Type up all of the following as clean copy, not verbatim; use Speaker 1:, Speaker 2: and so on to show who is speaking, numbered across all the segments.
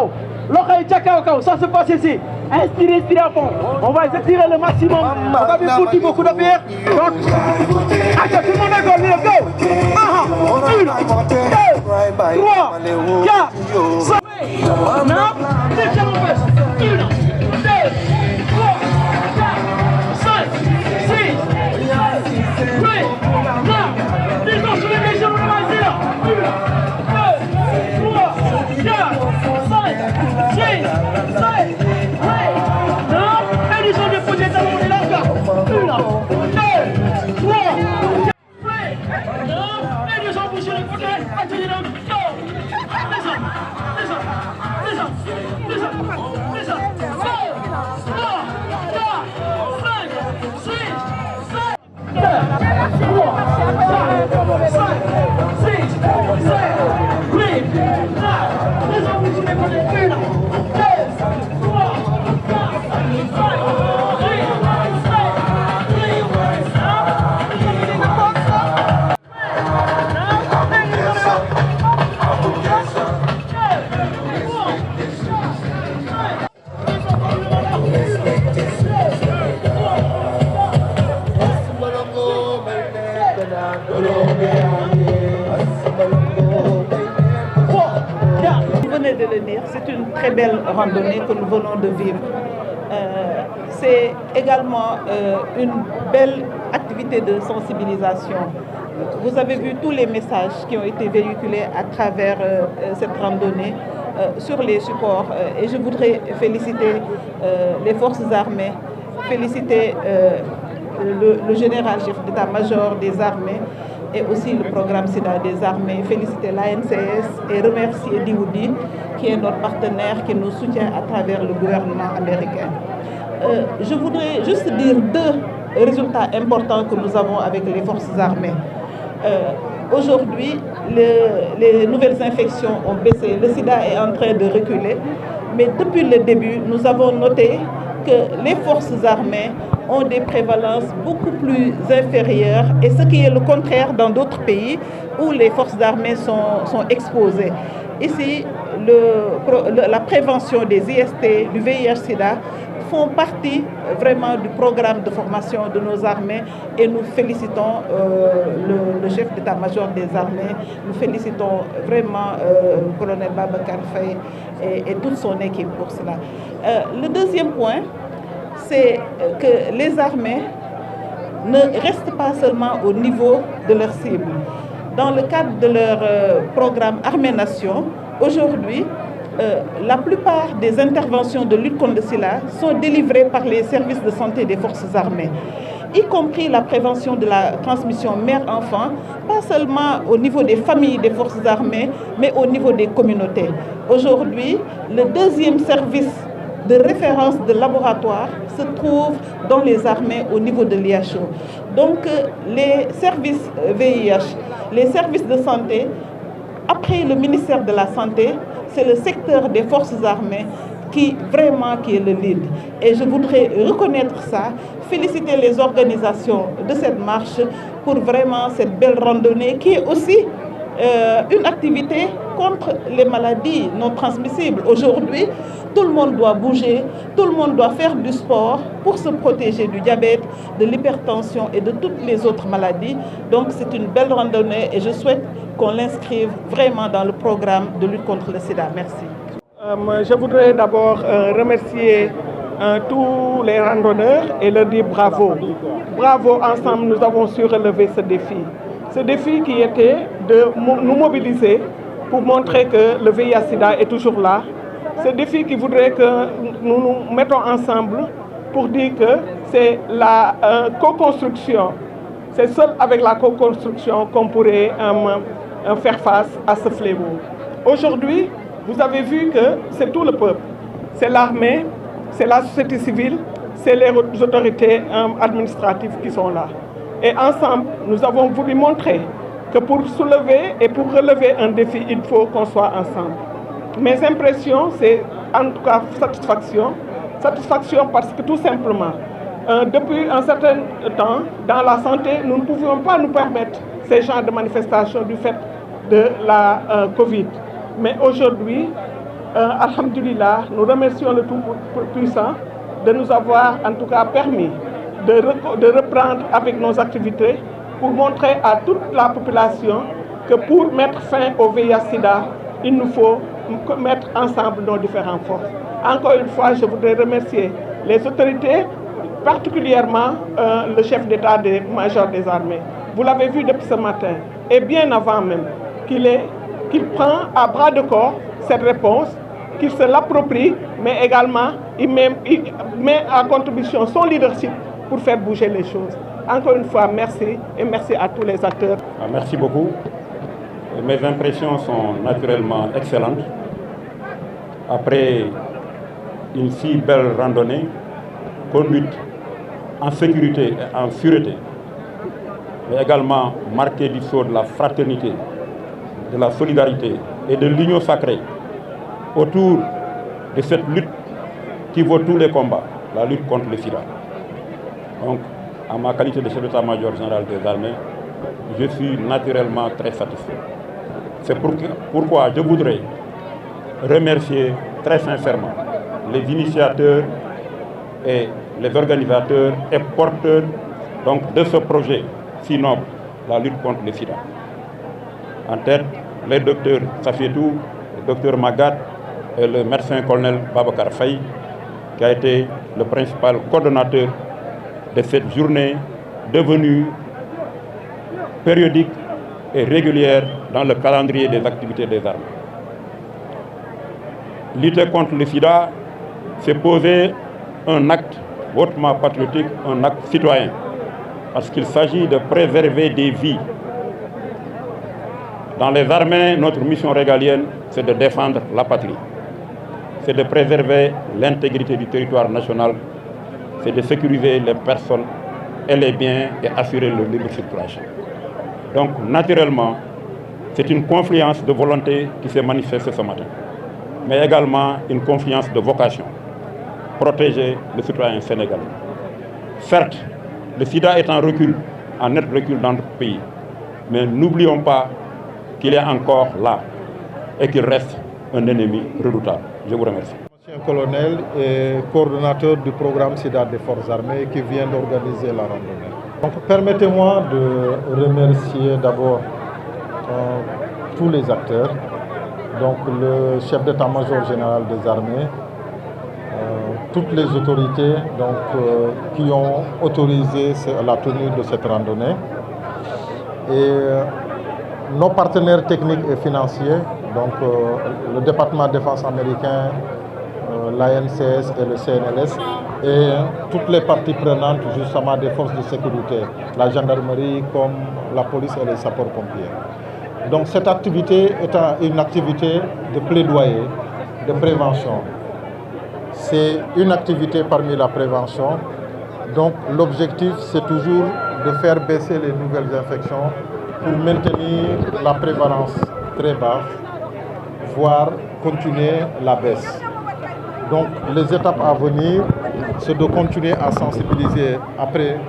Speaker 1: kaw. L'oreille kaw. Ça se passe ici. Inspirez à fond. On va étirer le maximum. On va bien foutre beaucoup de bière. Donc, attends, tout le monde est go. 1, 2, 3, 4, 5. Now, lift your best. 1, 2, 3, 4, 5, 6, 7, 8, 9. Descends sur les légions, on va essayer là. 1, 2, 3, 4, 5, 6, 7, 8, 9. Et les gens de projet talons, on est là, gars. 1, 2, 3, 4, 5, 9. Et les gens bougent les côtés. Attendez là, go. Descends. Vous venez de le dire, c'est une très belle randonnée que nous venons de vivre. C'est également une belle activité de sensibilisation. Vous avez vu tous les messages qui ont été véhiculés à travers cette randonnée sur les supports. Et je voudrais féliciter les forces armées, féliciter le général chef d'état-major des armées et aussi le programme SIDA des armées, féliciter l'ANCS et remercier Dioudi qui est notre partenaire qui nous soutient à travers le gouvernement américain. Je voudrais juste dire 2 résultats importants que nous avons avec les forces armées. Aujourd'hui, les nouvelles infections ont baissé, le sida est en train de reculer, mais depuis le début, nous avons noté que les forces armées ont des prévalences beaucoup plus inférieures, et ce qui est le contraire dans d'autres pays où les forces armées sont exposées. Ici, la prévention des IST, du VIH-Sida, font partie vraiment du programme de formation de nos armées, et nous félicitons le chef d'état-major des armées, nous félicitons vraiment le colonel Babacar Faye et toute son équipe pour cela. Le deuxième point, c'est que les armées ne restent pas seulement au niveau de leur cible. Dans le cadre de leur programme Armée-Nation, aujourd'hui, la plupart des interventions de lutte contre le sida sont délivrées par les services de santé des forces armées, y compris la prévention de la transmission mère-enfant, pas seulement au niveau des familles des forces armées, mais au niveau des communautés. Aujourd'hui, le 2e service de référence de laboratoire se trouve dans les armées au niveau de l'IHO. Donc les services VIH, les services de santé, après le ministère de la Santé, c'est le secteur des forces armées qui est le lead. Et je voudrais reconnaître ça, féliciter les organisations de cette marche pour vraiment cette belle randonnée qui est aussi une activité contre les maladies non transmissibles. Aujourd'hui, tout le monde doit bouger, tout le monde doit faire du sport pour se protéger du diabète, de l'hypertension et de toutes les autres maladies. Donc c'est une belle randonnée et je souhaite qu'on l'inscrive vraiment dans le programme de lutte contre le sida. Merci.
Speaker 2: Je voudrais d'abord remercier tous les randonneurs et leur dire bravo. Bravo, ensemble nous avons su relever ce défi. Ce défi qui était de nous mobiliser pour montrer que le VIH-Sida est toujours là. Ce défi qui voudrait que nous nous mettons ensemble pour dire que c'est la co-construction. C'est seul avec la co-construction qu'on pourrait faire face à ce fléau. Aujourd'hui, vous avez vu que c'est tout le peuple. C'est l'armée, c'est la société civile, c'est les autorités administratives qui sont là. Et ensemble, nous avons voulu montrer que pour soulever et pour relever un défi, il faut qu'on soit ensemble. Mes impressions, c'est en tout cas satisfaction. Satisfaction parce que tout simplement, depuis un certain temps, dans la santé, nous ne pouvions pas nous permettre ces genres de manifestations du fait de la Covid. Mais aujourd'hui, Alhamdulillah, nous remercions le Tout-Puissant de nous avoir en tout cas permis de reprendre avec nos activités pour montrer à toute la population que pour mettre fin au VIH-Sida, il nous faut mettre ensemble nos différentes forces. Encore une fois, je voudrais remercier les autorités, particulièrement le chef d'état-major des armées. Vous l'avez vu depuis ce matin, et bien avant même, qu'il prend à bras de corps cette réponse, qu'il se l'approprie, mais également il met à contribution son leadership pour faire bouger les choses. Encore une fois, merci et merci à tous les acteurs.
Speaker 3: Merci beaucoup. Mes impressions sont naturellement excellentes. Après une si belle randonnée, conduite en sécurité et en sûreté, mais également marquée du sceau de la fraternité, de la solidarité et de l'union sacrée autour de cette lutte qui vaut tous les combats, la lutte contre le sida. Donc, en ma qualité de chef d'état-major général des armées, je suis naturellement très satisfait. C'est pourquoi je voudrais remercier très sincèrement les initiateurs et les organisateurs et porteurs donc, de ce projet si noble, la lutte contre le sida. En tête, les docteurs Safietou, le docteur Magat et le médecin-colonel Babacar Faye, qui a été le principal coordonnateur de cette journée devenue périodique et régulière dans le calendrier des activités des armées. Lutter contre le sida, c'est poser un acte hautement patriotique, un acte citoyen, parce qu'il s'agit de préserver des vies. Dans les armées, notre mission régalienne, c'est de défendre la patrie. C'est de préserver l'intégrité du territoire national, c'est de sécuriser les personnes et les biens et assurer leur libre circulation. Donc, naturellement, c'est une confluence de volonté qui s'est manifestée ce matin, mais également une confluence de vocation, protéger le citoyen sénégalais. Certes, le sida est en recul, en net recul dans notre pays, mais n'oublions pas qu'il est encore là et qu'il reste un ennemi redoutable. Je vous remercie.
Speaker 4: Monsieur le colonel et coordonnateur du programme SIDA des Forces armées qui vient d'organiser la randonnée. Donc permettez-moi de remercier d'abord tous les acteurs, donc le chef d'état-major général des armées, toutes les autorités qui ont autorisé la tenue de cette randonnée et nos partenaires techniques et financiers, donc le département de défense américain, l'ANCS et le CNLS, et toutes les parties prenantes justement des forces de sécurité, la gendarmerie comme la police et les sapeurs-pompiers. Donc cette activité est une activité de plaidoyer, de prévention. C'est une activité parmi la prévention. Donc l'objectif, c'est toujours de faire baisser les nouvelles infections pour maintenir la prévalence très basse, voire continuer la baisse. Donc les étapes à venir, c'est de continuer à sensibiliser après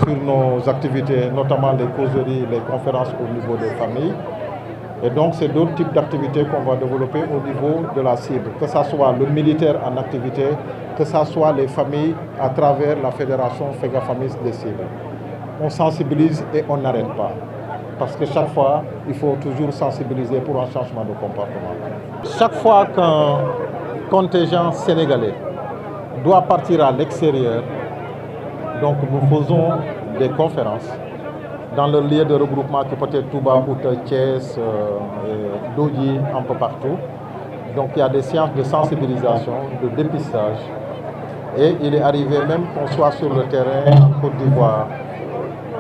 Speaker 4: sur nos activités, notamment les causeries, les conférences au niveau des familles. Et donc c'est d'autres types d'activités qu'on va développer au niveau de la cible, que ce soit le militaire en activité, que ce soit les familles à travers la fédération FEGAFAMIS des cibles. On sensibilise et on n'arrête pas. Parce que chaque fois, il faut toujours sensibiliser pour un changement de comportement. Chaque fois qu'un contingent sénégalais doit partir à l'extérieur, donc nous faisons des conférences dans le lieu de regroupement qui peut être Touba, Outa, Thiès, Dodi, un peu partout. Donc il y a des séances de sensibilisation, de dépistage. Et il est arrivé même qu'on soit sur le terrain en Côte d'Ivoire,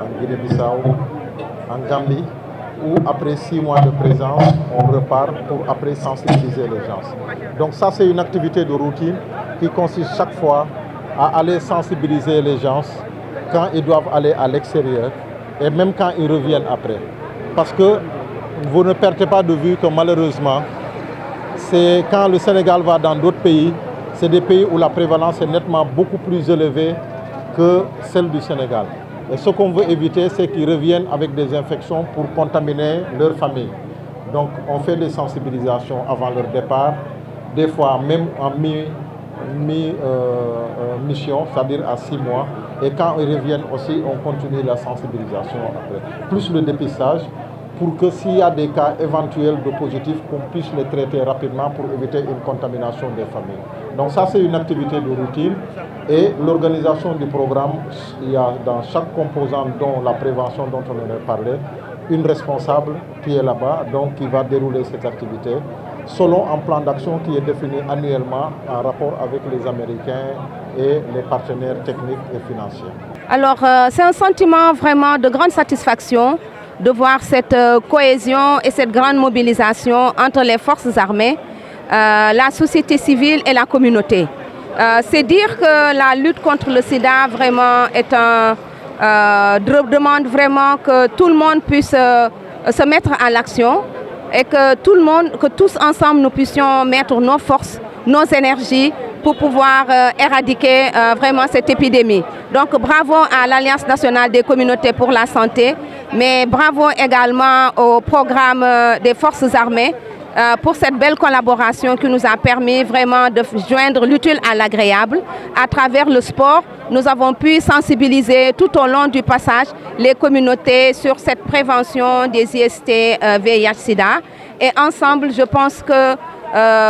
Speaker 4: en Guinée-Bissau, en Gambie, où après 6 mois de présence, on repart pour après sensibiliser les gens. Donc ça, c'est une activité de routine qui consiste chaque fois à aller sensibiliser les gens quand ils doivent aller à l'extérieur et même quand ils reviennent après. Parce que vous ne perdez pas de vue que malheureusement, c'est quand le Sénégal va dans d'autres pays, c'est des pays où la prévalence est nettement beaucoup plus élevée que celle du Sénégal. Et ce qu'on veut éviter, c'est qu'ils reviennent avec des infections pour contaminer leur famille. Donc on fait des sensibilisations avant leur départ des fois même en mi-mission, c'est-à-dire à 6 mois. Et quand ils reviennent aussi, on continue la sensibilisation après. Plus le dépistage, pour que s'il y a des cas éventuels de positifs, qu'on puisse les traiter rapidement pour éviter une contamination des familles. Donc ça, c'est une activité de routine. Et l'organisation du programme, il y a dans chaque composant, dont la prévention dont on a parlé, une responsable qui est là-bas, donc qui va dérouler cette activité, selon un plan d'action qui est défini annuellement en rapport avec les Américains et les partenaires techniques et financiers.
Speaker 5: Alors, c'est un sentiment vraiment de grande satisfaction de voir cette cohésion et cette grande mobilisation entre les forces armées, la société civile et la communauté. C'est dire que la lutte contre le sida vraiment est demande vraiment que tout le monde puisse se mettre à l'action et que tous ensemble nous puissions mettre nos forces, nos énergies pour pouvoir éradiquer vraiment cette épidémie. Donc bravo à l'Alliance nationale des communautés pour la santé, mais bravo également au programme des forces armées pour cette belle collaboration qui nous a permis vraiment de joindre l'utile à l'agréable. À travers le sport, nous avons pu sensibiliser tout au long du passage les communautés sur cette prévention des IST VIH-Sida. Et ensemble, je pense que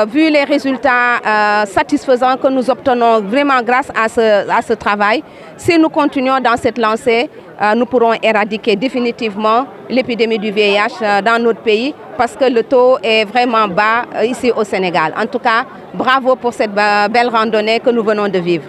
Speaker 5: vu les résultats satisfaisants que nous obtenons vraiment grâce à ce travail, si nous continuons dans cette lancée, nous pourrons éradiquer définitivement l'épidémie du VIH dans notre pays parce que le taux est vraiment bas ici au Sénégal. En tout cas, bravo pour cette belle randonnée que nous venons de vivre.